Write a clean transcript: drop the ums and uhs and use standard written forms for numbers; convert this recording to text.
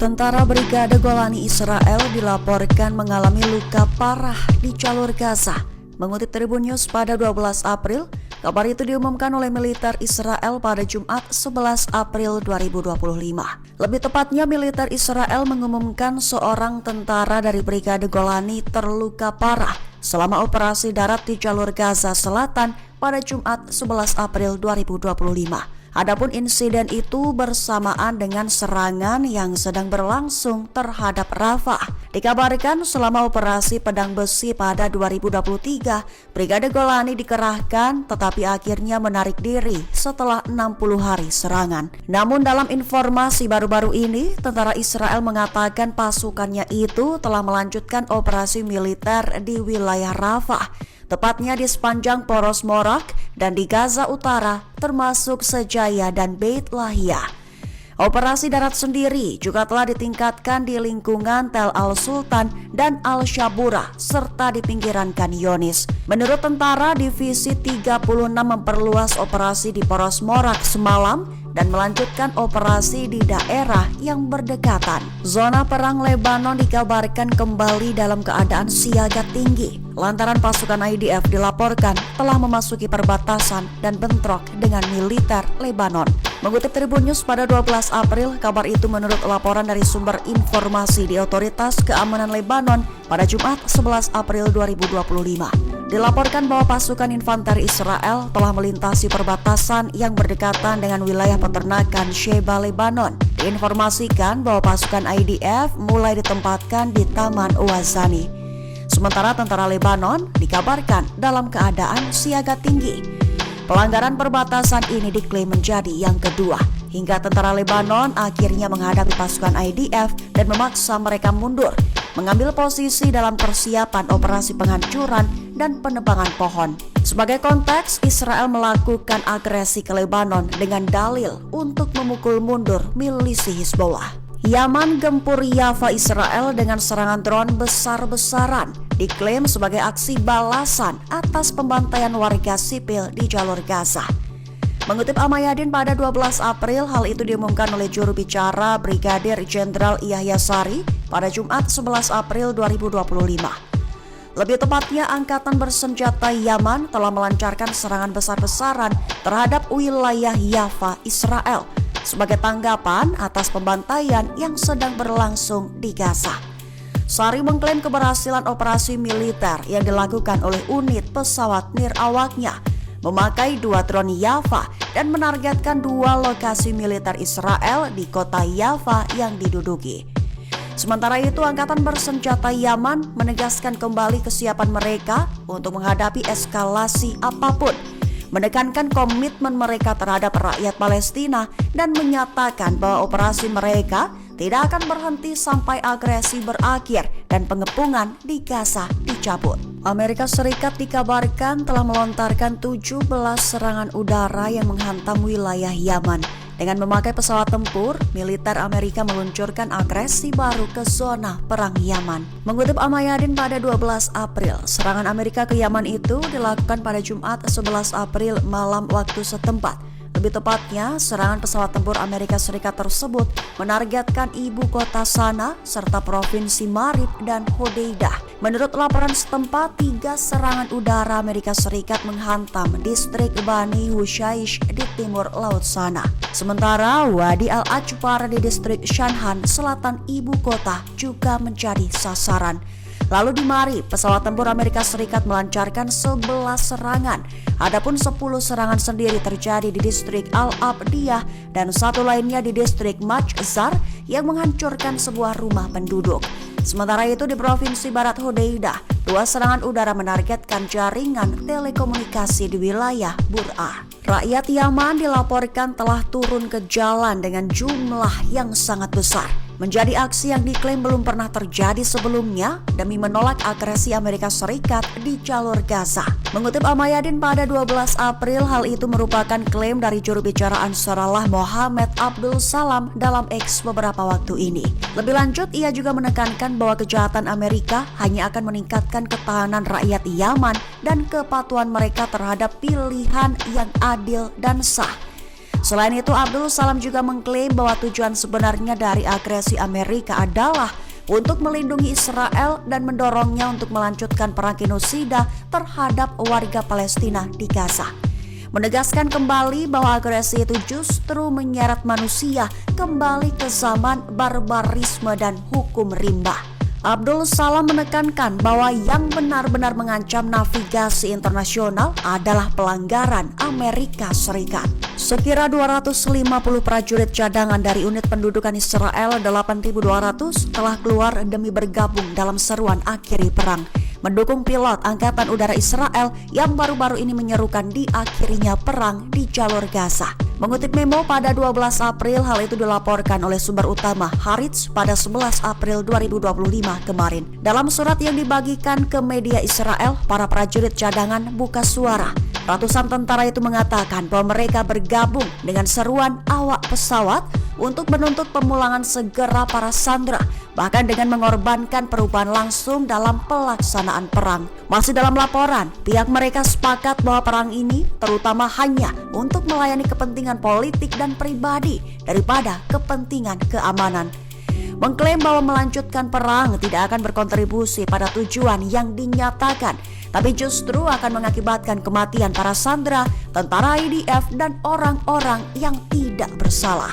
Tentara Brigade Golani Israel dilaporkan mengalami luka parah di jalur Gaza. Mengutip Tribun News pada 12 April, kabar itu diumumkan oleh militer Israel pada Jumat 11 April 2025. Lebih tepatnya, militer Israel mengumumkan seorang tentara dari Brigade Golani terluka parah selama operasi darat di jalur Gaza Selatan pada Jumat 11 April 2025. Adapun insiden itu bersamaan dengan serangan yang sedang berlangsung terhadap Rafah. Dikabarkan selama operasi Pedang Besi pada 2023, Brigade Golani dikerahkan tetapi akhirnya menarik diri setelah 60 hari serangan. Namun dalam informasi baru-baru ini, tentara Israel mengatakan pasukannya itu telah melanjutkan operasi militer di wilayah Rafah, tepatnya di sepanjang Poros Morak dan di Gaza Utara, termasuk Sejaya dan Beit Lahia. Operasi darat sendiri juga telah ditingkatkan di lingkungan Tel Al-Sultan dan Al-Shabura serta di pinggiran Khan Yunis. Menurut tentara, Divisi 36 memperluas operasi di Poros Morak semalam dan melanjutkan operasi di daerah yang berdekatan. Zona perang Lebanon dikabarkan kembali dalam keadaan siaga tinggi lantaran pasukan IDF dilaporkan telah memasuki perbatasan dan bentrok dengan militer Lebanon. Mengutip Tribun News pada 12 April, kabar itu menurut laporan dari sumber informasi di Otoritas Keamanan Lebanon pada Jumat 11 April 2025. Dilaporkan bahwa pasukan infanteri Israel telah melintasi perbatasan yang berdekatan dengan wilayah peternakan Sheba, Lebanon. Diinformasikan bahwa pasukan IDF mulai ditempatkan di Taman Wazani. Sementara tentara Lebanon dikabarkan dalam keadaan siaga tinggi. Pelanggaran perbatasan ini diklaim menjadi yang kedua, hingga tentara Lebanon akhirnya menghadapi pasukan IDF dan memaksa mereka mundur, mengambil posisi dalam persiapan operasi penghancuran dan penebangan pohon. Sebagai konteks, Israel melakukan agresi ke Lebanon dengan dalil untuk memukul mundur milisi Hizbullah. Yaman gempur Yafa Israel dengan serangan drone besar-besaran, diklaim sebagai aksi balasan atas pembantaian warga sipil di jalur Gaza. Mengutip Amayadin pada 12 April, hal itu diumumkan oleh juru bicara Brigadir Jenderal Yahya Sari pada Jumat 11 April 2025. Lebih tepatnya, Angkatan Bersenjata Yaman telah melancarkan serangan besar-besaran terhadap wilayah Yafa, Israel, sebagai tanggapan atas pembantaian yang sedang berlangsung di Gaza. Sari mengklaim keberhasilan operasi militer yang dilakukan oleh unit pesawat nirawaknya memakai 2 drone Yafa dan menargetkan 2 lokasi militer Israel di kota Yafa yang diduduki. Sementara itu, Angkatan Bersenjata Yaman menegaskan kembali kesiapan mereka untuk menghadapi eskalasi apapun, menekankan komitmen mereka terhadap rakyat Palestina dan menyatakan bahwa operasi mereka tidak akan berhenti sampai agresi berakhir dan pengepungan di Gaza dicabut. Amerika Serikat dikabarkan telah melontarkan 17 serangan udara yang menghantam wilayah Yaman. Dengan memakai pesawat tempur, militer Amerika meluncurkan agresi baru ke zona perang Yaman. Mengutip Amayadin pada 12 April, serangan Amerika ke Yaman itu dilakukan pada Jumat 11 April malam waktu setempat. Lebih tepatnya, serangan pesawat tempur Amerika Serikat tersebut menargetkan ibu kota Sana serta provinsi Marib dan Hodeidah. Menurut laporan setempat, 3 serangan udara Amerika Serikat menghantam distrik Bani Hushaish di timur Laut Sana. Sementara Wadi Al-Ajbar di distrik Shanhan, selatan ibu kota, juga menjadi sasaran. Lalu di Marib, pesawat tempur Amerika Serikat melancarkan 11 serangan. Adapun 10 serangan sendiri terjadi di distrik Al-Abdiyah dan 1 lainnya di distrik Majzar yang menghancurkan sebuah rumah penduduk. Sementara itu di Provinsi Barat Hodeidah, 2 serangan udara menargetkan jaringan telekomunikasi di wilayah Bur'ah. Rakyat Yaman dilaporkan telah turun ke jalan dengan jumlah yang sangat besar. Menjadi aksi yang diklaim belum pernah terjadi sebelumnya demi menolak agresi Amerika Serikat di jalur Gaza. Mengutip Amayadin pada 12 April, hal itu merupakan klaim dari juru bicara Ansarallah Mohammed Abdul Salam dalam X beberapa waktu ini. Lebih lanjut, ia juga menekankan bahwa kejahatan Amerika hanya akan meningkatkan ketahanan rakyat Yaman dan kepatuhan mereka terhadap pilihan yang adil dan sah. Selain itu, Abdul Salam juga mengklaim bahwa tujuan sebenarnya dari agresi Amerika adalah untuk melindungi Israel dan mendorongnya untuk melanjutkan perang genosida terhadap warga Palestina di Gaza. Menegaskan kembali bahwa agresi itu justru menyeret manusia kembali ke zaman barbarisme dan hukum rimba. Abdul Salam menekankan bahwa yang benar-benar mengancam navigasi internasional adalah pelanggaran Amerika Serikat. Sekira 250 prajurit cadangan dari unit pendudukan Israel 8.200 telah keluar demi bergabung dalam seruan akhiri perang, mendukung pilot Angkatan Udara Israel yang baru-baru ini menyerukan diakhirinya perang di jalur Gaza. Mengutip memo pada 12 April, hal itu dilaporkan oleh sumber utama Haaretz pada 11 April 2025 kemarin. Dalam surat yang dibagikan ke media Israel, para prajurit cadangan buka suara. Ratusan tentara itu mengatakan bahwa mereka bergabung dengan seruan awak pesawat untuk menuntut pemulangan segera para sandera, bahkan dengan mengorbankan perubahan langsung dalam pelaksanaan perang. Masih dalam laporan, pihak mereka sepakat bahwa perang ini terutama hanya untuk melayani kepentingan politik dan pribadi daripada kepentingan keamanan. Mengklaim bahwa melanjutkan perang tidak akan berkontribusi pada tujuan yang dinyatakan, tapi justru akan mengakibatkan kematian para sandera, tentara IDF, dan orang-orang yang tidak bersalah.